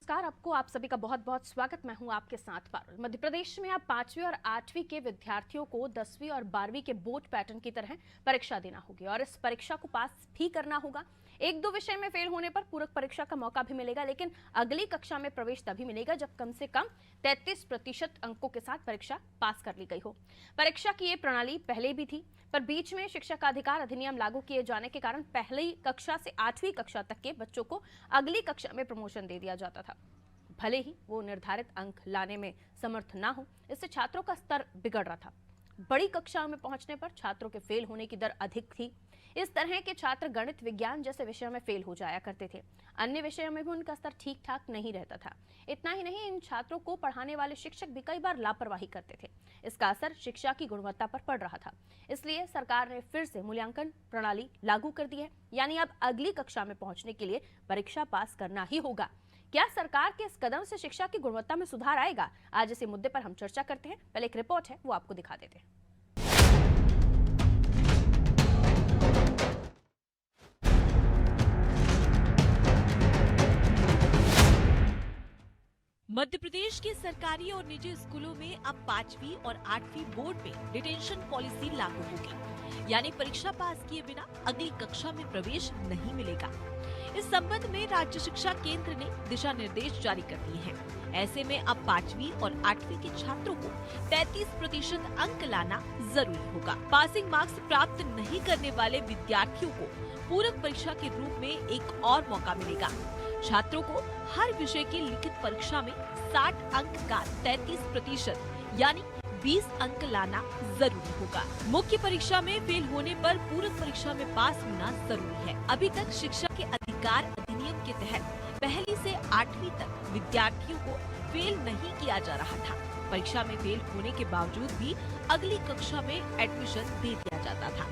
नमस्कार, आपको आप सभी का बहुत बहुत स्वागत। मैं हूं आपके साथ पारुल। मध्य प्रदेश में अब 5वीं और 8वीं के विद्यार्थियों को 10वीं और 12वीं के बोर्ड पैटर्न की तरह परीक्षा देना होगी और इस परीक्षा को पास भी करना होगा। एक दो विषय में फेल होने पर पूरक परीक्षा का मौका भी मिलेगा, लेकिन अगली कक्षा में प्रवेश तभी मिलेगा जब कम से कम 33% अंकों के साथ परीक्षा पास कर ली गई हो। परीक्षा की ये प्रणाली पहले भी थी, पर बीच में शिक्षा का अधिकार अधिनियम लागू किए जाने के कारण पहली कक्षा से 8वीं कक्षा तक के बच्चों को अगली कक्षा में प्रमोशन दे दिया जाता था, भले ही वो निर्धारित अंक लाने में समर्थ ना हो। इससे छात्रों का स्तर बिगड़ रहा था। बड़ी कक्षाओं में पहुंचने पर छात्रों के फेल होने की दर अधिक थी। इस तरह के छात्र गणित, विज्ञान जैसे विषयों में फेल हो जाया करते थे। अन्य विषयों में भी उनका स्तर ठीक ठाक नहीं रहता था। इतना ही नहीं, इन छात्रों को पढ़ाने वाले शिक्षक भी कई बार लापरवाही करते थे। इसका असर शिक्षा की गुणवत्ता पर पड़ रहा था। इसलिए सरकार ने फिर से मूल्यांकन प्रणाली लागू कर दी है, यानी अब अगली कक्षा में पहुंचने के लिए परीक्षा पास करना ही होगा। क्या सरकार के इस कदम से शिक्षा की गुणवत्ता में सुधार आएगा? आज इसी मुद्दे पर हम चर्चा करते हैं। पहले एक रिपोर्ट है, वो आपको दिखा देते हैं। मध्य प्रदेश के सरकारी और निजी स्कूलों में अब 5वीं और 8वीं बोर्ड में डिटेंशन पॉलिसी लागू होगी, यानी परीक्षा पास किए बिना अगली कक्षा में प्रवेश नहीं मिलेगा। इस संबंध में राज्य शिक्षा केंद्र ने दिशा निर्देश जारी कर दिए हैं। ऐसे में अब 5वीं और 8वीं के छात्रों को 33% अंक लाना जरूरी होगा। पासिंग मार्क्स प्राप्त नहीं करने वाले विद्यार्थियों को पूरक परीक्षा के रूप में एक और मौका मिलेगा। छात्रों को हर विषय की लिखित परीक्षा में 60 अंक का 33% यानी 20 अंक लाना जरूरी होगा। मुख्य परीक्षा में फेल होने पर पूरक परीक्षा में पास होना जरूरी है। अभी तक शिक्षा के अधिकार अधिनियम के तहत पहली से 8वीं तक विद्यार्थियों को फेल नहीं किया जा रहा था। परीक्षा में फेल होने के बावजूद भी अगली कक्षा में एडमिशन दे दिया जाता था।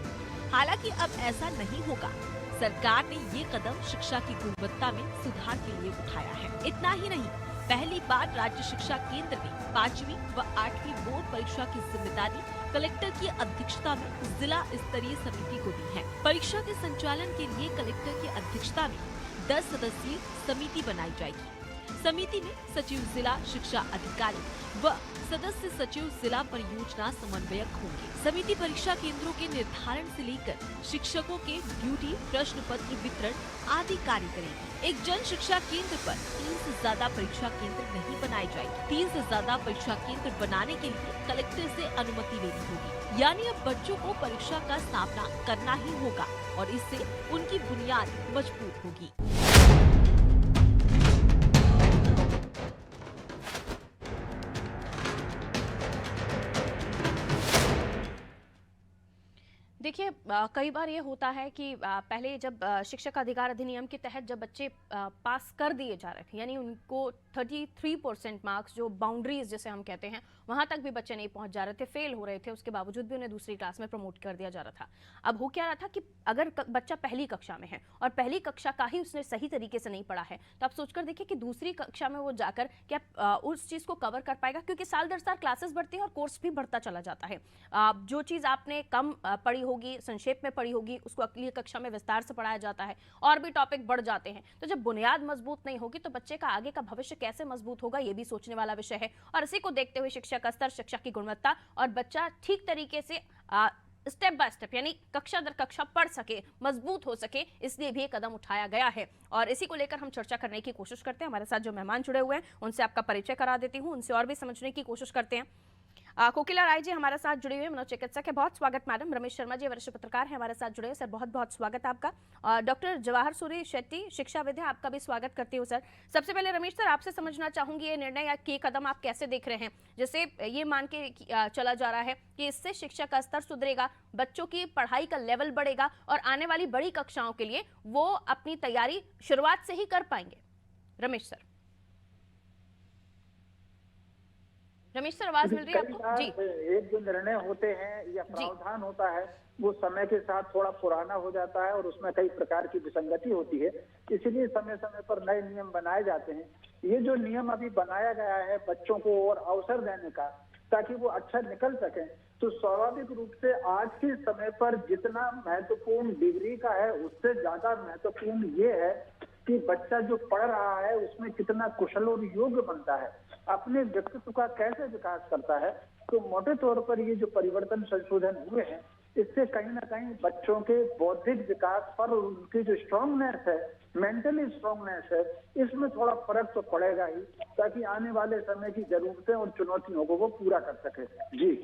हालांकि अब ऐसा नहीं होगा। सरकार ने ये कदम शिक्षा की गुणवत्ता में सुधार के लिए उठाया है। इतना ही नहीं, पहली बार राज्य शिक्षा केंद्र ने 5वीं व 8वीं बोर्ड परीक्षा की जिम्मेदारी कलेक्टर की अध्यक्षता में जिला स्तरीय समिति को दी है। परीक्षा के संचालन के लिए कलेक्टर की अध्यक्षता में 10 सदस्यीय समिति बनाई जाएगी। समिति में सचिव जिला शिक्षा अधिकारी व सदस्य सचिव जिला परियोजना समन्वयक होंगे। समिति परीक्षा केंद्रों के निर्धारण से लेकर शिक्षकों के ड्यूटी, प्रश्न पत्र वितरण आदि कार्य करेगी। एक जन शिक्षा केंद्र पर 3 से ज्यादा परीक्षा केंद्र नहीं बनाए जाएंगे। 3 से ज्यादा परीक्षा केंद्र बनाने के लिए कलेक्टर से अनुमति लेनी होगी। यानी अब बच्चों को परीक्षा का सामना करना ही होगा और इससे उनकी बुनियाद मजबूत होगी। देखिए, कई बार ये होता है कि पहले जब शिक्षक अधिकार अधिनियम के तहत जब बच्चे पास कर दिए जा रहे थे, यानी उनको 33% मार्क्स, जो बाउंड्रीज जिसे हम कहते हैं, वहां तक भी बच्चे नहीं पहुंच जा रहे थे, फेल हो रहे थे, उसके बावजूद भी उन्हें दूसरी क्लास में प्रमोट कर दिया जा रहा था। अब हो क्या रहा था कि अगर बच्चा पहली कक्षा में है और पहली कक्षा का ही उसने सही तरीके से नहीं पढ़ा है, तो आप सोचकर देखिए कि दूसरी कक्षा में वो जाकर क्या उस चीज को कवर कर पाएगा, क्योंकि साल दर साल क्लासेस बढ़ती है और कोर्स भी बढ़ता चला जाता है। जो चीज आपने कम पढ़ी होगी, संक्षेप में पढ़ी होगी, उसको अगली कक्षा में विस्तार से पढ़ाया जाता है और भी टॉपिक बढ़ जाते हैं। तो जब बुनियाद मजबूत नहीं होगी तो बच्चे का आगे का भविष्य कैसे मजबूत होगा, ये भी सोचने वाला विषय है। और इसी को देखते हुए शिक्षा का स्तर, शिक्षा की गुणवत्ता और बच्चा ठीक तरीके से स्टेप बाय स्टेप, यानी कक्षा दर कक्षा पढ़ सके, मजबूत हो सके, इसलिए भी एक कदम उठाया गया है। और इसी को लेकर हम चर्चा करने की कोशिश करते हैं। हमारे साथ जो मेहमान जुड़े हुए हैं उनसे आपका परिचय करा देती हूँ, उनसे और भी समझने की कोशिश करते हैं। कोकिला राय जी हमारे साथ जुड़े हुए, मनोचिकित्सक है, बहुत स्वागत मैडम। रमेश शर्मा जी वरिष्ठ पत्रकार हैं, हमारे साथ जुड़े हुए, सर बहुत बहुत स्वागत आपका। और डॉक्टर जवाहर सूरी शेट्टी, शिक्षाविद हैं, आपका भी स्वागत करती हूँ सर। सबसे पहले रमेश सर, आपसे समझना चाहूंगी ये निर्णय या ये कदम आप कैसे देख रहे हैं? जैसे ये मान के चला जा रहा है कि इससे शिक्षा का स्तर सुधरेगा, बच्चों की पढ़ाई का लेवल बढ़ेगा और आने वाली बड़ी कक्षाओं के लिए वो अपनी तैयारी शुरुआत से ही कर पाएंगे। रमेश सर, रमेश सर आवाज मिल रही है आपको? जी। एक जो निर्णय होते हैं या प्रावधान होता है वो समय के साथ थोड़ा पुराना हो जाता है और उसमें कई प्रकार की विसंगति होती है, इसलिए समय समय पर नए नियम बनाए जाते हैं। ये जो नियम अभी बनाया गया है बच्चों को और अवसर देने का ताकि वो अच्छा निकल सके, तो स्वाभाविक रूप से आज के समय पर जितना महत्वपूर्ण डिग्री का है उससे ज्यादा महत्वपूर्ण ये है कि बच्चा जो पढ़ रहा है उसमें कितना कुशल और योग्य बनता है, अपने व्यक्तित्व का कैसे विकास करता है। तो मोटे तौर पर ये जो परिवर्तन संशोधन हुए हैं, इससे कहीं ना कहीं बच्चों के बौद्धिक विकास पर और उनकी जो स्ट्रांगनेस है, मेंटली स्ट्रांगनेस है, इसमें थोड़ा फर्क तो पड़ेगा ही, ताकि आने वाले समय की जरूरतें और चुनौतियों को वो पूरा कर सके। जी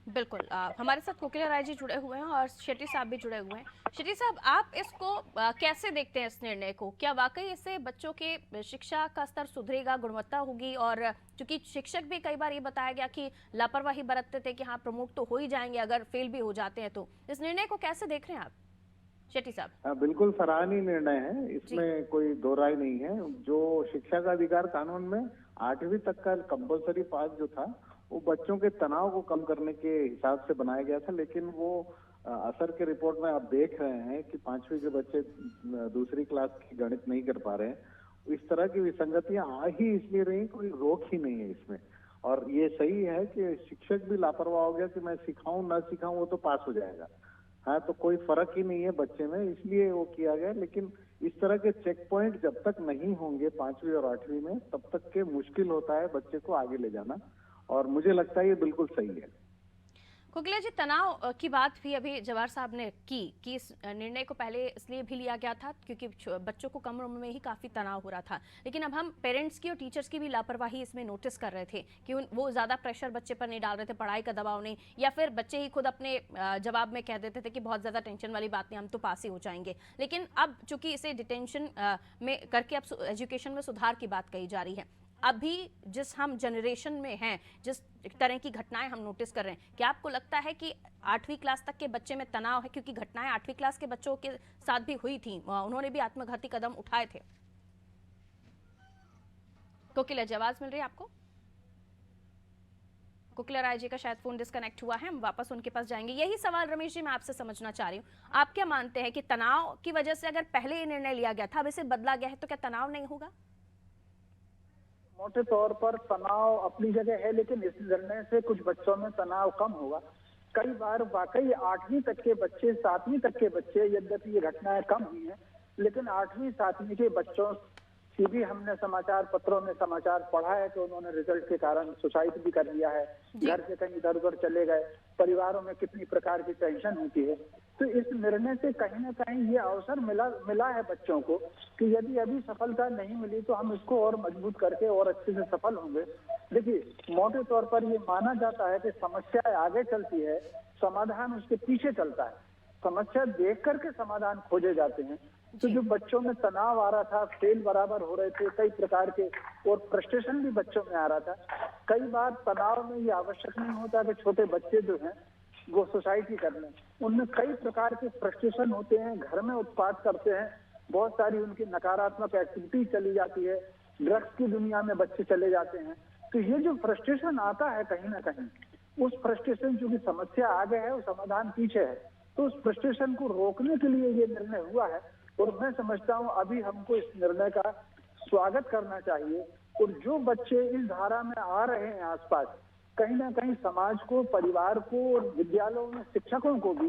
बिल्कुल। हमारे साथ कोकिला राय जी जुड़े हुए हैं और शेट्टी साहब भी जुड़े हुए हैं। शेट्टी साहब, आप इसको कैसे देखते हैं, इस निर्णय को? क्या वाकई इससे बच्चों के शिक्षा का स्तर सुधरेगा, गुणवत्ता होगी? और चूंकि शिक्षक भी कई बार ये बताया गया कि लापरवाही बरतते थे कि हाँ प्रमोट तो हो ही जाएंगे अगर फेल भी हो जाते हैं, तो इस निर्णय को कैसे देख रहे हैं आप शेट्टी साहब? बिल्कुल सराहनीय निर्णय है, इसमें कोई दो राय नहीं है। जो शिक्षा का अधिकार कानून में 8वीं तक का कंपलसरी पास जो था, वो बच्चों के तनाव को कम करने के हिसाब से बनाया गया था, लेकिन वो असर के रिपोर्ट में आप देख रहे हैं कि 5वीं के बच्चे दूसरी क्लास की गणित नहीं कर पा रहे हैं। इस तरह की विसंगतियां आ ही इसलिए रही, कोई रोक ही नहीं है इसमें। और ये सही है कि शिक्षक भी लापरवाह हो गया कि मैं सिखाऊं ना सिखाऊं वो तो पास हो जाएगा, हाँ, तो कोई फर्क ही नहीं है बच्चे में, इसलिए वो किया गया। लेकिन इस तरह के चेक पॉइंट जब तक नहीं होंगे 5वीं और 8वीं में, तब तक के मुश्किल होता है बच्चे को आगे ले जाना, और मुझे लगता है ये बिल्कुल सही है। कोकिला जी, तनाव की बात भी अभी जवाहर साहब ने की कि इस निर्णय को पहले इसलिए भी लिया गया था क्योंकि बच्चों को कम उम्र में ही काफ़ी तनाव हो रहा था, लेकिन अब हम पेरेंट्स की और टीचर्स की भी लापरवाही इसमें नोटिस कर रहे थे कि वो ज़्यादा प्रेशर बच्चे पर नहीं डाल रहे थे, पढ़ाई का दबाव नहीं, या फिर बच्चे ही खुद अपने जवाब में कह देते थे कि बहुत ज़्यादा टेंशन वाली बात नहीं, हम तो पास ही हो जाएंगे। लेकिन अब चूंकि इसे डिटेंशन में करके अब एजुकेशन में सुधार की बात कही जा रही है, अभी जिस हम जनरेशन में हैं, जिस तरह की घटनाएं हम नोटिस कर रहे हैं, क्या आपको लगता है कि 8वीं क्लास तक के बच्चे में तनाव है? क्योंकि घटनाएं 8वीं क्लास के बच्चों के साथ भी हुई थी, उन्होंने भी आत्मघाती कदम उठाए थे। कोकिला जी, आवाज मिल रही है आपको? कोकिला राय जी का शायद फोन डिस्कनेक्ट हुआ है, हम वापस उनके पास जाएंगे। यही सवाल रमेश जी मैं आपसे समझना चाह रही हूँ, आप क्या मानते हैं कि तनाव की वजह से अगर पहले ये निर्णय लिया गया था, अब इसे बदला गया है, तो क्या तनाव नहीं होगा? मोटे तौर पर तनाव अपनी जगह है, लेकिन इस निर्णय से कुछ बच्चों में तनाव कम होगा। कई बार वाकई 8वीं तक के बच्चे, 7वीं तक के बच्चे, यद्यपि ये घटनाएं कम हुई हैं, लेकिन 8वीं 7वीं के बच्चों की भी हमने समाचार पत्रों में समाचार पढ़ा है कि उन्होंने रिजल्ट के कारण सुसाइड भी कर लिया है, घर से कहीं इधर उधर चले गए, परिवारों में कितनी प्रकार की टेंशन होती है। तो इस निर्णय से कहीं ना कहीं ये अवसर मिला है बच्चों को कि यदि अभी सफलता नहीं मिली तो हम इसको और मजबूत करके और अच्छे से सफल होंगे। देखिए, मोटे तौर पर ये माना जाता है कि समस्या आगे चलती है, समाधान उसके पीछे चलता है। समस्या देख करके समाधान खोजे जाते हैं। तो जो बच्चों में तनाव आ रहा था, फेल बराबर हो रहे थे कई प्रकार के, और फ्रस्ट्रेशन भी बच्चों में आ रहा था। कई बार तनाव में ये आवश्यक नहीं होता कि छोटे बच्चे जो हैं वो सोसाइटी कर लें, उनमें कई प्रकार के फ्रस्ट्रेशन होते हैं, घर में उत्पात करते हैं, बहुत सारी उनकी नकारात्मक एक्टिविटी चली जाती है, ड्रग्स की दुनिया में बच्चे चले जाते हैं। तो ये जो फ्रस्ट्रेशन आता है कहीं ना कहीं, उस फ्रस्ट्रेशन चूंकि समस्या आगे है, वो समाधान पीछे है, तो उस फ्रस्ट्रेशन को रोकने के लिए ये निर्णय हुआ है। और मैं समझता हूँ अभी हमको इस निर्णय का स्वागत करना चाहिए। और जो बच्चे इस धारा में आ रहे हैं आसपास, कहीं ना कहीं समाज को, परिवार को और विद्यालयों में शिक्षकों को भी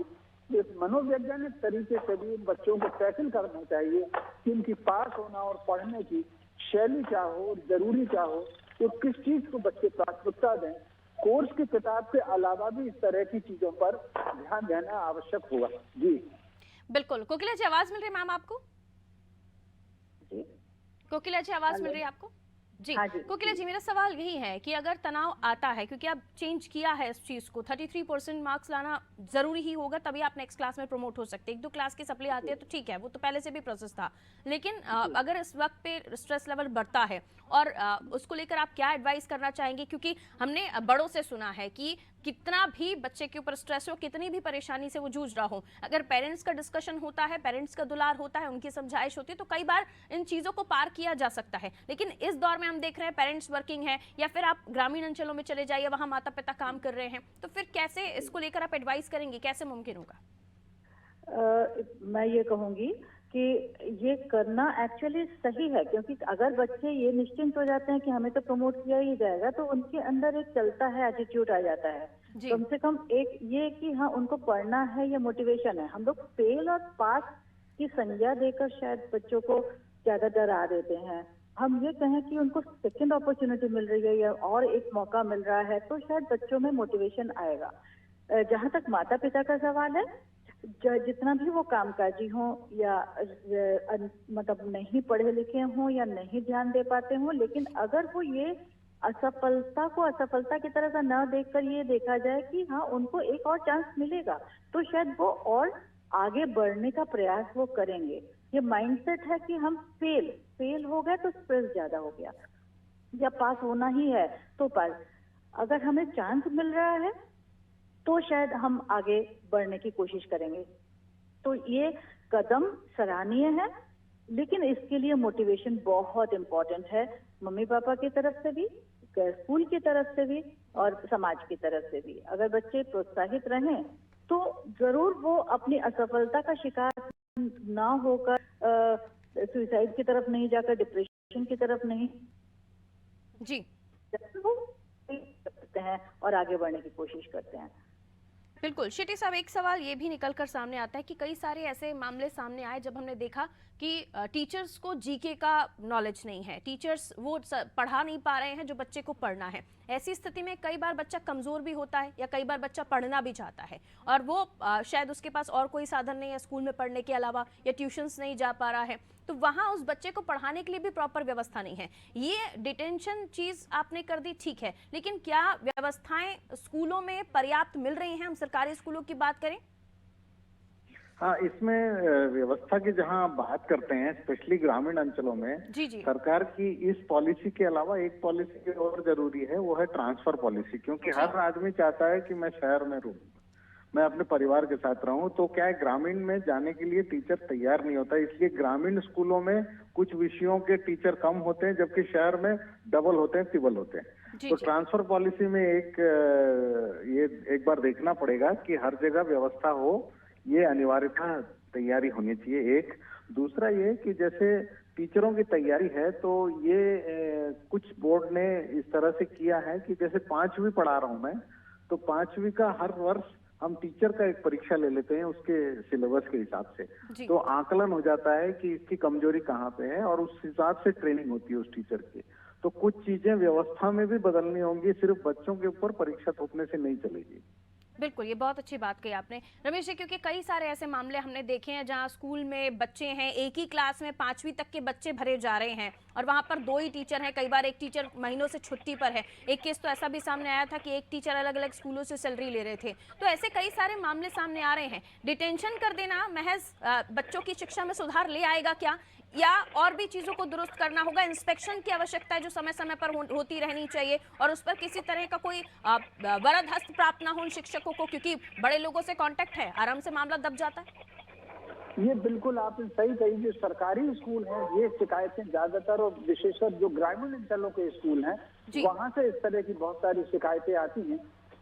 एक मनोवैज्ञानिक तरीके से भी इन बच्चों को टैकल करना चाहिए कि इनकी पास होना और पढ़ने की शैली क्या हो और जरूरी क्या हो, तो किस चीज को बच्चे प्राथमिकता दें। कोर्स की किताब के अलावा भी इस तरह की चीजों पर ध्यान देना आवश्यक होगा। जी बिल्कुल। कोकिला जी, आवाज मिल रही है मैम आपको? जी कोकिला जी, आवाज मिल रही है आपको? जी, हाँ जी, कोकिला जी, मेरा सवाल यही है कि अगर तनाव आता है, क्योंकि आप चेंज किया है इस चीज को, 33% मार्क्स लाना जरूरी ही होगा, तभी आप नेक्स्ट क्लास में प्रमोट हो सकते हैं। 1-2 क्लास की सप्ली आती है तो ठीक है, वो तो पहले से भी प्रोसेस था, लेकिन अगर इस वक्त पे स्ट्रेस लेवल बढ़ता है और उसको लेकर आप क्या एडवाइस करना चाहेंगे? क्योंकि हमने बड़ों से सुना है कि कितना भी बच्चे के ऊपर स्ट्रेस हो, कितनी भी परेशानी से वो जूझ रहा हो, अगर पेरेंट्स का डिस्कशन होता है, पेरेंट्स का दुलार होता है, उनकी समझाइश होती है, तो कई बार इन चीजों को पार किया जा सकता है। लेकिन इस दौर में हम देख रहे हैं पेरेंट्स वर्किंग है, या फिर आप ग्रामीण अंचलों में चले जाइए, वहां माता पिता काम कर रहे हैं, तो फिर कैसे इसको लेकर आप एडवाइस करेंगे, कैसे मुमकिन होगा? मैं ये कहूंगी कि ये करना एक्चुअली सही है, क्योंकि अगर बच्चे ये निश्चिंत हो जाते हैं कि हमें तो प्रमोट किया ही जाएगा, तो उनके अंदर एक चलता है, एटीट्यूड आ जाता है। कम से कम एक ये कि हाँ उनको पढ़ना है, ये मोटिवेशन है। हम लोग फेल और पास की संज्ञा देकर शायद बच्चों को ज्यादा डरा देते हैं, हम ये कहें कि उनको सेकंड अपॉर्चुनिटी मिल रही है या और एक मौका मिल रहा है, तो शायद बच्चों में मोटिवेशन आएगा। जहां तक माता पिता का सवाल है, जितना भी वो कामकाजी हो या मतलब नहीं पढ़े लिखे हों या नहीं ध्यान दे पाते हों, लेकिन अगर वो ये असफलता को असफलता की तरह का न देखकर ये देखा जाए कि हाँ उनको एक और चांस मिलेगा, तो शायद वो और आगे बढ़ने का प्रयास वो करेंगे। ये माइंडसेट है कि हम फेल हो गए तो स्ट्रेस ज्यादा हो गया, या पास होना ही है तो पास। अगर हमें चांस मिल रहा है तो शायद हम आगे बढ़ने की कोशिश करेंगे। तो ये कदम सराहनीय है, लेकिन इसके लिए मोटिवेशन बहुत इम्पोर्टेंट है, मम्मी पापा की तरफ से भी, स्कूल की तरफ से भी और समाज की तरफ से भी। अगर बच्चे प्रोत्साहित रहें तो जरूर वो अपनी असफलता का शिकार ना होकर सुसाइड की तरफ नहीं जाकर डिप्रेशन की तरफ नहीं जी वो करते हैं और आगे बढ़ने की कोशिश करते हैं। बिल्कुल। शेट्टी साहब, एक सवाल ये भी निकल कर सामने आता है कि कई सारे ऐसे मामले सामने आए जब हमने देखा कि टीचर्स को जीके का नॉलेज नहीं है, टीचर्स वो पढ़ा नहीं पा रहे हैं जो बच्चे को पढ़ना है। ऐसी स्थिति में कई बार बच्चा कमज़ोर भी होता है या कई बार बच्चा पढ़ना भी चाहता है और वो शायद उसके पास और कोई साधन नहीं है स्कूल में पढ़ने के अलावा, या ट्यूशन्स नहीं जा पा रहा है, तो वहाँ उस बच्चे को पढ़ाने के लिए भी प्रॉपर व्यवस्था नहीं है। ये डिटेंशन चीज़ आपने कर दी, ठीक है, लेकिन क्या व्यवस्थाएं स्कूलों में पर्याप्त मिल रही हैं? हम सरकारी स्कूलों की बात करें। हाँ, इसमें व्यवस्था की जहाँ आप बात करते हैं, स्पेशली ग्रामीण अंचलों में जी जी सरकार की इस पॉलिसी के अलावा एक पॉलिसी और जरूरी है, वो है ट्रांसफर पॉलिसी। क्योंकि हर आदमी चाहता है कि मैं शहर में रहूं, मैं अपने परिवार के साथ रहूं, तो क्या है, ग्रामीण में जाने के लिए टीचर तैयार नहीं होता, इसलिए ग्रामीण स्कूलों में कुछ विषयों के टीचर कम होते हैं, जबकि शहर में डबल होते हैं, ट्रिपल होते हैं। तो ट्रांसफर पॉलिसी में ये एक बार देखना पड़ेगा कि हर जगह व्यवस्था हो, ये अनिवार्यता तैयारी होनी चाहिए। एक दूसरा ये कि जैसे टीचरों की तैयारी है, तो ये कुछ बोर्ड ने इस तरह से किया है कि जैसे 5वीं पढ़ा रहा हूं मैं, तो 5वीं का हर वर्ष हम टीचर का एक परीक्षा ले लेते हैं उसके सिलेबस के हिसाब से, तो आकलन हो जाता है कि इसकी कमजोरी कहाँ पे है और उस हिसाब से ट्रेनिंग होती है उस टीचर की। तो कुछ चीजें व्यवस्था में भी बदलनी होंगी, सिर्फ बच्चों के ऊपर परीक्षा थोपने से नहीं चलेगी। बिल्कुल, ये बहुत अच्छी बात कही आपने रमेश जी, क्योंकि कई सारे ऐसे मामले हमने देखे हैं जहां स्कूल में बच्चे हैं, एक ही क्लास में 5वीं तक के बच्चे भरे जा रहे हैं और वहां पर 2 ही टीचर हैं, कई बार एक टीचर महीनों से छुट्टी पर है। एक केस तो ऐसा भी सामने आया था कि एक टीचर अलग अलग स्कूलों से सैलरी ले रहे थे। तो ऐसे कई सारे मामले सामने आ रहे हैं। डिटेंशन कर देना महज बच्चों की शिक्षा में सुधार ले आएगा क्या, या और भी चीजों को दुरुस्त करना होगा? इंस्पेक्शन की आवश्यकता है जो समय समय पर होती रहनी चाहिए और उस पर किसी तरह का कोई वरद हस्त प्राप्त ना हो उन शिक्षकों को, क्योंकि बड़े लोगों से कांटेक्ट है, आराम से मामला दब जाता है। ये बिल्कुल आपने सही कही। जो सरकारी स्कूल हैं, ये शिकायतें ज्यादातर, और विशेषकर जो ग्रामीण अंचलों के स्कूल हैं, वहां से इस तरह की बहुत सारी शिकायतें आती हैं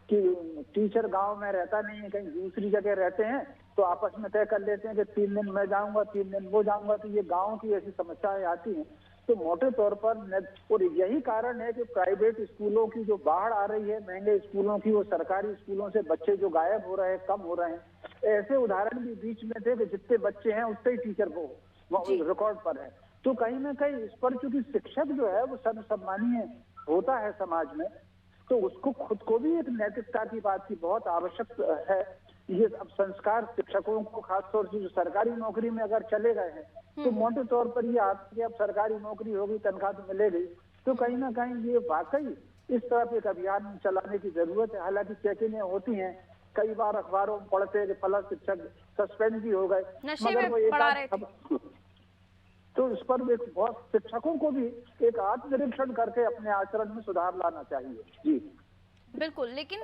कि टीचर गांव में रहता नहीं है, कहीं दूसरी जगह रहते हैं, तो आपस में तय कर लेते हैं कि 3 दिन मैं जाऊंगा, 3 दिन वो जाऊंगा। तो ये गांव की ऐसी समस्याएं आती हैं। तो मोटे तौर पर, और यही कारण है कि प्राइवेट स्कूलों की जो बाढ़ आ रही है, महंगे स्कूलों की, वो सरकारी स्कूलों से बच्चे जो गायब हो रहे हैं, कम हो रहे हैं। ऐसे उदाहरण भी बीच में थे कि जितने बच्चे हैं उतने ही टीचर वो रिकॉर्ड पर है। तो कहीं ना कहीं इस पर, चूंकि शिक्षक जो है वो सर्वसम्मानीय होता है समाज में, तो उसको खुद को भी एक नैतिकता की बात की बहुत आवश्यक है। ये अब संस्कार शिक्षकों को, खासतौर से जो सरकारी नौकरी में अगर चले गए हैं, तो मोटे तौर पर ये आपकी अब सरकारी नौकरी होगी, तनख्वाह तो मिलेगी, तो कहीं ना कहीं ये वाकई इस तरफ एक अभियान चलाने की जरूरत है। हालांकि चेकिंग होती हैं, कई बार अखबारों में पढ़ते हैं कि फला शिक्षक सस्पेंड भी हो गए, मगर वो एक तो इस पर एक बहुत शिक्षकों को भी एक आत्मनिरीक्षण करके अपने आचरण में सुधार लाना चाहिए। जी बिल्कुल, लेकिन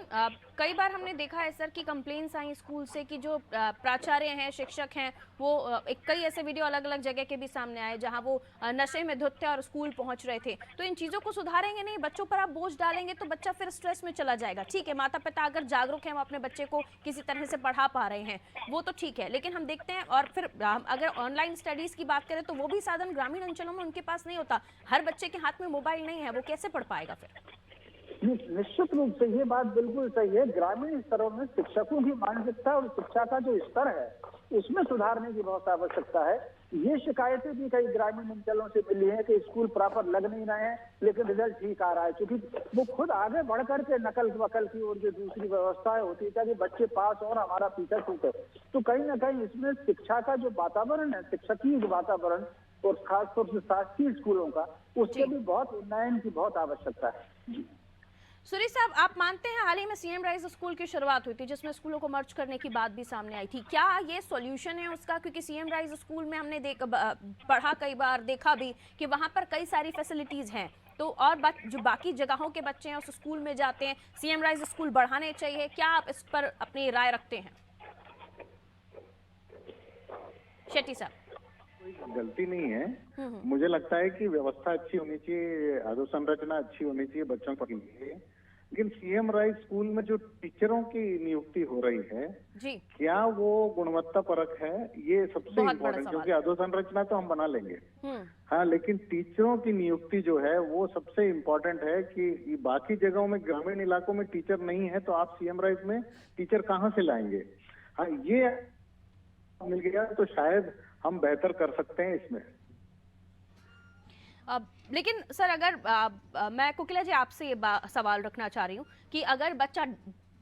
कई बार हमने देखा है सर कि कंप्लेंट्स आई स्कूल से कि जो प्राचार्य हैं, शिक्षक हैं, वो कई ऐसे वीडियो अलग अलग जगह के भी सामने आए जहां वो नशे में धुत थे और स्कूल पहुंच रहे थे। तो इन चीज़ों को सुधारेंगे नहीं, बच्चों पर आप बोझ डालेंगे तो बच्चा फिर स्ट्रेस में चला जाएगा। ठीक है, माता पिता अगर जागरूक हैं, वो अपने बच्चे को किसी तरह से पढ़ा पा रहे हैं, वो तो ठीक है, लेकिन हम देखते हैं, और फिर अगर ऑनलाइन स्टडीज़ की बात करें तो वो भी साधन ग्रामीण अंचलों में उनके पास नहीं होता। हर बच्चे के हाथ में मोबाइल नहीं है, वो कैसे पढ़ पाएगा फिर? निश्चित रूप से ये बात बिल्कुल सही है। ग्रामीण स्तरों में शिक्षकों की मानसिकता और शिक्षा का जो स्तर है, उसमें सुधारने की बहुत आवश्यकता है। ये शिकायतें भी कई ग्रामीण अंचलों से मिली है कि स्कूल प्रॉपर लग नहीं रहे हैं, लेकिन रिजल्ट ठीक आ रहा है, क्योंकि वो खुद आगे बढ़ करके नकल वकल की और जो दूसरी व्यवस्थाएं होती है ताकि बच्चे पास और हमारा पीछा छूटे। तो कहीं ना कहीं इसमें शिक्षा का जो वातावरण है, शिक्षकीय वातावरण और खासतौर से शासकीय स्कूलों का, उसके भी बहुत उन्नयन की बहुत आवश्यकता है। सुरेश साहब, आप मानते हैं हाल ही में सीएम राइज स्कूल की शुरुआत हुई थी जिसमें स्कूलों को मर्ज करने की बात भी सामने आई थी, क्या ये सॉल्यूशन है उसका? क्योंकि सीएम राइज स्कूल में हमने पढ़ा कई बार, देखा भी कि वहां पर कई सारी फैसिलिटीज हैं, तो और जो बाकी जगहों के बच्चे हैं उस स्कूल में जाते हैं, सीएम राइज स्कूल बढ़ाने चाहिए, क्या आप इस पर अपनी राय रखते हैं? शेट्टी साहब। गलती नहीं है, मुझे लगता है कि व्यवस्था अच्छी होनी चाहिए, अधोसंरचना अच्छी होनी चाहिए बच्चों के लिए, लेकिन सीएम राइज स्कूल में जो टीचरों की नियुक्ति हो रही है जी, क्या वो गुणवत्ता परक है, ये सबसे इम्पोर्टेंट, क्योंकि अधोसंरचना तो हम बना लेंगे, हाँ, लेकिन टीचरों की नियुक्ति जो है वो सबसे इम्पोर्टेंट है कि बाकी जगहों में, ग्रामीण इलाकों में टीचर नहीं है तो आप सीएम राइज में टीचर कहाँ से लाएंगे? हाँ, ये मिल गया तो शायद हम बेहतर कर सकते हैं इसमें। लेकिन सर, अगर मैं कोकिला जी आपसे ये सवाल रखना चाह रही हूँ कि अगर बच्चा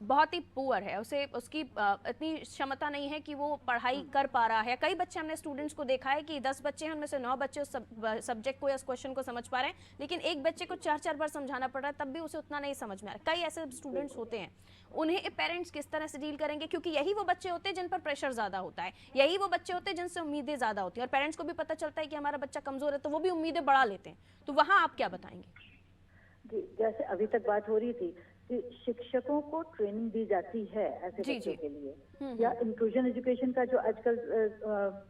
बहुत ही पुअर है, उसे उसकी इतनी क्षमता नहीं है कि वो पढ़ाई कर पा रहा है, कई बच्चे हमने स्टूडेंट्स को देखा है कि 10 बच्चे हैं उनमें से 9 बच्चे उस सब्जेक्ट को या उस क्वेश्चन को समझ पा रहे हैं, लेकिन एक बच्चे को 4-4 बार समझाना पड़ रहा है तब भी उसे उतना नहीं समझ में आ रहा। कई ऐसे स्टूडेंट्स होते हैं, उन्हें पेरेंट्स किस तरह से डील करेंगे? क्योंकि यही वो बच्चे होते हैं जिन पर प्रेशर ज्यादा होता है, यही वो बच्चे होते हैं जिनसे उम्मीदें ज्यादा होती है, और पेरेंट्स को भी पता चलता है कि हमारा बच्चा कमजोर है तो वो भी उम्मीदें बढ़ा लेते हैं। तो वहां आप क्या बताएंगे? जी, जैसे अभी तक बात हो रही थी कि शिक्षकों को ट्रेनिंग दी जाती है ऐसे बच्चों के लिए, या इंक्लूजन एजुकेशन का जो आजकल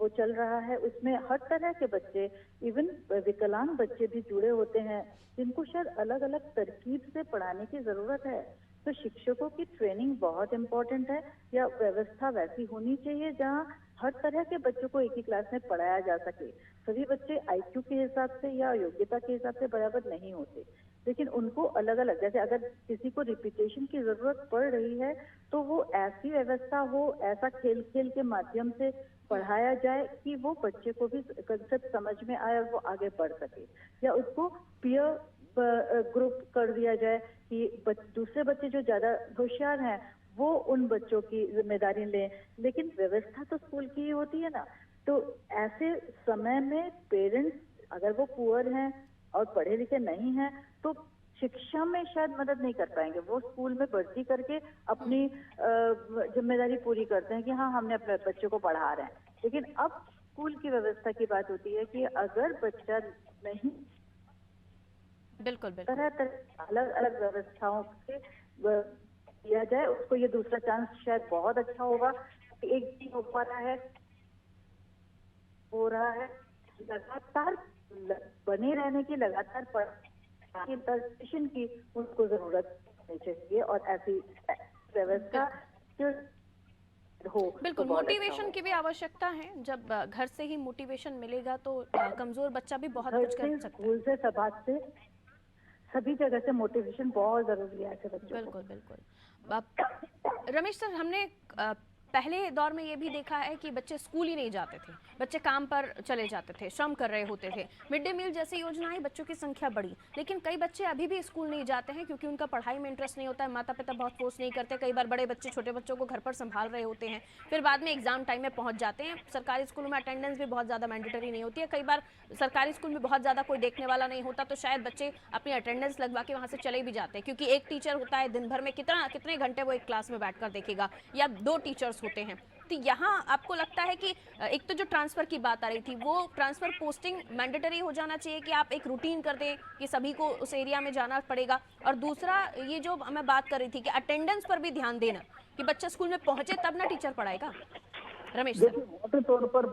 वो चल रहा है, उसमें हर तरह के बच्चे, इवन विकलांग बच्चे भी जुड़े होते हैं जिनको शायद अलग अलग तरकीब से पढ़ाने की जरूरत है। तो शिक्षकों की ट्रेनिंग बहुत इम्पोर्टेंट है, या व्यवस्था वैसी होनी चाहिए जहाँ हर तरह के बच्चों को एक ही क्लास में पढ़ाया जा सके। सभी बच्चे आईक्यू के हिसाब से या योग्यता के हिसाब से बराबर नहीं होते, लेकिन उनको अलग अलग, जैसे अगर किसी को रिपीटेशन की जरूरत पड़ रही है तो वो ऐसी व्यवस्था हो, ऐसा खेल खेल के माध्यम से पढ़ाया जाए कि वो बच्चे को भी कंसेप्ट समझ में आए और वो आगे बढ़ सके, या उसको पीयर ग्रुप कर दिया जाए कि दूसरे बच्चे जो ज्यादा होशियार हैं वो उन बच्चों की जिम्मेदारी लें, लेकिन व्यवस्था तो स्कूल की ही होती है ना। तो ऐसे समय में पेरेंट्स अगर वो पुअर हैं और पढ़े लिखे नहीं हैं तो शिक्षा में शायद मदद नहीं कर पाएंगे, वो स्कूल में भर्ती करके अपनी जिम्मेदारी पूरी करते हैं कि हाँ हमने अपने बच्चों को पढ़ा रहे हैं, लेकिन अब स्कूल की व्यवस्था की बात होती है कि अगर बच्चा नहीं, बिल्कुल तरह तरह अलग अलग व्यवस्थाओं से दिया जाए उसको, ये दूसरा चांस शायद बहुत अच्छा होगा। एक दिन हो पा रहा है, हो रहा है, लगातार बने रहने की, लगातार पढ़ाई की उनको जरूरत होनी चाहिए, और ऐसी व्यवस्था जो हो। बिल्कुल, मोटिवेशन की भी आवश्यकता है, जब घर से ही मोटिवेशन मिलेगा तो कमजोर बच्चा भी बहुत कुछ कर सकता है। स्कूल से, समाज से, सभी जगह से मोटिवेशन बहुत जरूरी है ऐसे बच्चों को। बिल्कुल बिल्कुल। रमेश सर, हमने पहले दौर में ये भी देखा है कि बच्चे स्कूल ही नहीं जाते थे, बच्चे काम पर चले जाते थे, श्रम कर रहे होते थे, मिड डे मील जैसी योजनाएं, बच्चों की संख्या बढ़ी, लेकिन कई बच्चे अभी भी स्कूल नहीं जाते हैं क्योंकि उनका पढ़ाई में इंटरेस्ट नहीं होता है, माता पिता बहुत फोर्स नहीं करते, कई बार बड़े बच्चे छोटे बच्चों को घर पर संभाल रहे होते हैं, फिर बाद में एग्जाम टाइम में पहुंच जाते हैं। सरकारी स्कूलों में अटेंडेंस भी बहुत ज़्यादा मैंडेटरी नहीं होती है, कई बार सरकारी स्कूल में बहुत ज़्यादा कोई देखने वाला नहीं होता, तो शायद बच्चे अपनी अटेंडेंस लगवा के वहाँ से चले भी जाते हैं, क्योंकि एक टीचर होता है, दिन भर में कितने घंटे वो एक क्लास में बैठकर देखेगा, या 2 टीचर्स होते हैं। तो यहाँ आपको लगता है कि एक तो जो ट्रांसफर की बात आ रही थी, वो ट्रांसफर पोस्टिंग मैंडेटरी हो जाना चाहिए कि आप एक रूटीन कर दें कि सभी को उस एरिया में जाना पड़ेगा, और दूसरा ये जो मैं बात कर रही थी कि अटेंडेंस पर भी ध्यान देना कि बच्चा स्कूल में पहुंचे तब ना टीचर पढ़ाएगा। रमेश देखिए, मोटे तौर पर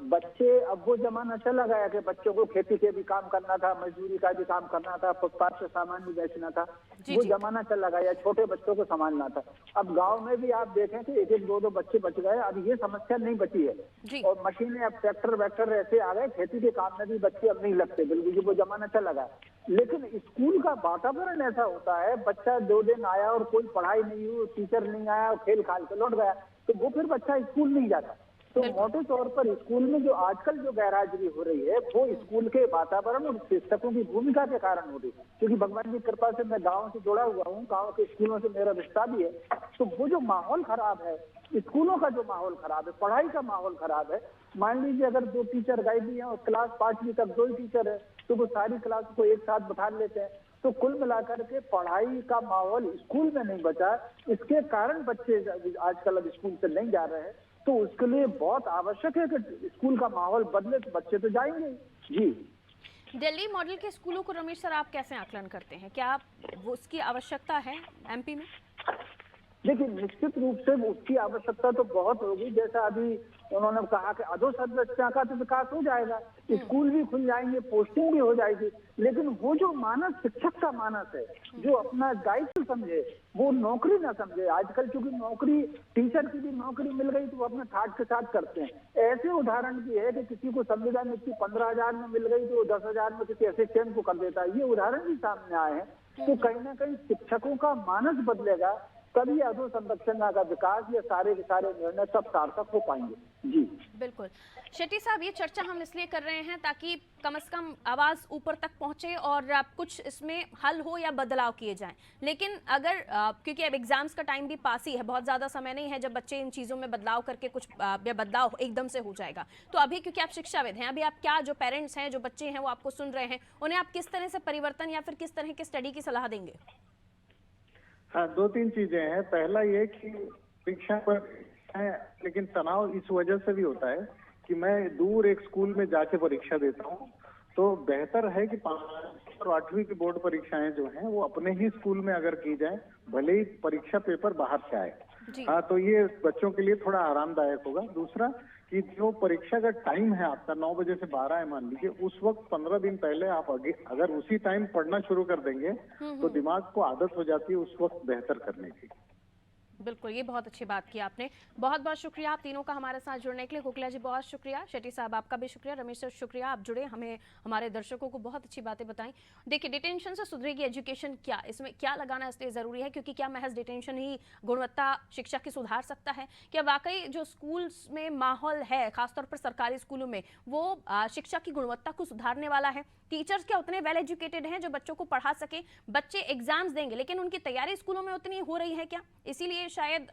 बच्चे, अब वो जमाना चला गया कि बच्चों को खेती के भी काम करना था, मजदूरी का भी काम करना था, फुटपाथ से सामान भी बेचना था, वो जमाना चला गया, छोटे बच्चों को संभालना था। अब गांव में भी आप देखें कि 1-1, 2-2 बच्चे बच गए, अब ये समस्या नहीं बची है, और मशीनें, अब ट्रैक्टर वैक्टर ऐसे आ गए, खेती के काम में भी बच्चे अब नहीं लगते, बिल्कुल वो जमाना चला गया। लेकिन स्कूल का वातावरण ऐसा होता है, बच्चा 2 दिन आया और कोई पढ़ाई नहीं हुई, टीचर नहीं आया और खेल खाल के लौट गया, तो वो फिर बच्चा स्कूल नहीं जाता। तो मोटे तौर पर स्कूल में जो आजकल जो गैरहाजिरी हो रही है वो स्कूल के वातावरण और शिक्षकों की भूमिका के कारण हो रही है। क्योंकि भगवान की कृपा से मैं गांव से जुड़ा हुआ हूँ, गांव के स्कूलों से मेरा रिश्ता भी है। तो वो जो माहौल खराब है, स्कूलों का जो माहौल खराब है, पढ़ाई का माहौल खराब है। मान लीजिए अगर 2 टीचर गाइड हैं और क्लास 5वीं तक 2 ही टीचर है, तो वो सारी क्लास को एक साथ बैठा लेते हैं। तो कुल मिलाकर के पढ़ाई का माहौल स्कूल में नहीं बचा। इसके कारण बच्चे आजकल अब स्कूल से नहीं जा रहे हैं। तो उसके लिए बहुत आवश्यक है कि स्कूल का माहौल बदले, तो बच्चे तो जाएंगे। जी, दिल्ली मॉडल के स्कूलों को रमेश सर आप कैसे आकलन करते हैं? क्या वो उसकी आवश्यकता है एमपी में? देखिए, निश्चित रूप से उसकी आवश्यकता तो बहुत होगी। जैसा अभी उन्होंने कहा कि अधोसंरचना का तो विकास हो जाएगा, स्कूल भी खुल जाएंगे, पोस्टिंग भी हो जाएगी। लेकिन वो जो मानस, शिक्षक का मानस है, जो अपना दायित्व समझे, वो नौकरी ना समझे। आजकल चूंकि नौकरी, टीचर की भी नौकरी मिल गई तो वो अपने ठाट के साथ करते हैं। ऐसे उदाहरण भी है कि किसी को संविदा नियुक्ति 15,000 में मिल गई तो वो 10,000 में किसी असिस्टेंट को कर देता है। ये उदाहरण भी सामने आए हैं। तो कहीं ना कहीं शिक्षकों का मानस बदलेगा तभी अधोसंरचना का विकास, या सारे के सारे निर्णय सब सार्थक हो पाएंगे। जी बिल्कुल। शेट्टी साहब, ये चर्चा हम इसलिए कर रहे हैं ताकि कम से कम आवाज ऊपर तक पहुंचे और कुछ इसमें हल हो या बदलाव किए जाएं। लेकिन अगर क्योंकि अब एग्जाम्स का टाइम भी पास ही है, बहुत ज्यादा समय नहीं है जब बच्चे इन चीजों में बदलाव करके कुछ या बदलाव एकदम से हो जाएगा। तो अभी क्योंकि आप शिक्षाविद हैं, अभी आप क्या, जो पेरेंट्स हैं, जो बच्चे हैं वो आपको सुन रहे हैं, उन्हें आप किस तरह से परिवर्तन या फिर किस तरह की स्टडी की सलाह देंगे? हाँ, 2-3 चीजें हैं। पहला ये कि परीक्षा पर है, लेकिन तनाव इस वजह से भी होता है कि मैं दूर एक स्कूल में जाके परीक्षा देता हूँ। तो बेहतर है कि 5वीं और 8वीं की बोर्ड परीक्षाएं जो हैं वो अपने ही स्कूल में अगर की जाए, भले ही परीक्षा पेपर बाहर से आए। हाँ, तो ये बच्चों के लिए थोड़ा आरामदायक होगा। दूसरा कि जो परीक्षा का टाइम है आपका 9 बजे से 12 है मान लीजिए, उस वक्त 15 दिन पहले आप अगर उसी टाइम पढ़ना शुरू कर देंगे तो दिमाग को आदत हो जाती है उस वक्त बेहतर करने की। बिल्कुल, ये बहुत अच्छी बात की आपने। बहुत बहुत शुक्रिया आप तीनों का हमारे साथ जुड़ने के लिए। कोकिला जी बहुत शुक्रिया, शेट्टी साहब आपका भी शुक्रिया, रमेश सर शुक्रिया, आप जुड़े, हमें, हमारे दर्शकों को बहुत अच्छी बातें बताई। देखिए, डिटेंशन से सुधरेगी एजुकेशन, क्या इसमें क्या लगाना इसलिए ज़रूरी है क्योंकि क्या महज डिटेंशन ही गुणवत्ता शिक्षा की सुधार सकता है? क्या वाकई जो स्कूल्स में माहौल है, खासतौर पर सरकारी स्कूलों में, वो शिक्षा की गुणवत्ता को सुधारने वाला है? टीचर्स क्या उतने वेल एजुकेटेड हैं जो बच्चों को पढ़ा सके? बच्चे एग्जाम्स देंगे लेकिन उनकी तैयारी स्कूलों में उतनी हो रही है क्या? इसीलिए शायद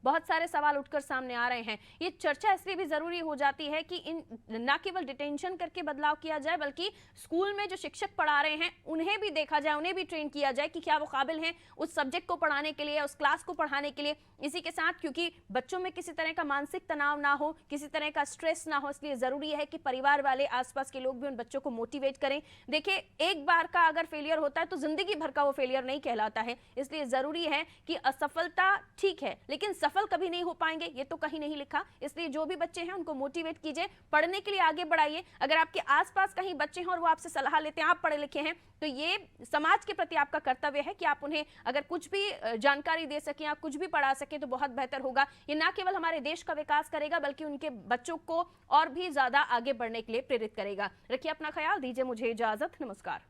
बहुत सारे सवाल उठकर सामने आ रहे हैं। ये चर्चा इसलिए भी जरूरी हो जाती है कि इन न केवल डिटेंशन करके बदलाव किया जाए, बल्कि स्कूल में जो शिक्षक पढ़ा रहे हैं उन्हें भी देखा जाए, उन्हें भी ट्रेन किया जाए कि क्या वो काबिल हैं उस सब्जेक्ट को पढ़ाने के लिए, उस क्लास को पढ़ाने के लिए। इसी के साथ क्योंकि बच्चों में किसी तरह का मानसिक तनाव ना हो, किसी तरह का स्ट्रेस ना हो, इसलिए जरूरी है कि परिवार वाले, आसपास के लोग भी उन बच्चों को मोटिवेट करें। देखिए, एक बार का अगर फेलियर होता है तो जिंदगी भर का वो फेलियर नहीं कहलाता है। इसलिए जरूरी है कि असफलता ठीक है लेकिन सफल कभी नहीं हो पाएंगे, ये तो कहीं नहीं लिखा। इसलिए जो भी बच्चे हैं उनको मोटिवेट कीजिए, पढ़ने के लिए आगे बढ़ाइए। अगर आपके आसपास कहीं बच्चे हैं और वो आपसे सलाह लेते हैं, आप पढ़े लिखे हैं, तो ये समाज के प्रति आपका कर्तव्य है कि आप उन्हें अगर कुछ भी जानकारी दे सकें, आप कुछ भी पढ़ा सकें तो बहुत बेहतर होगा। ये ना केवल हमारे देश का विकास करेगा बल्कि उनके बच्चों को और भी ज्यादा आगे बढ़ने के लिए प्रेरित करेगा। रखिए अपना ख्याल, दीजिए मुझे इजाजत, नमस्कार।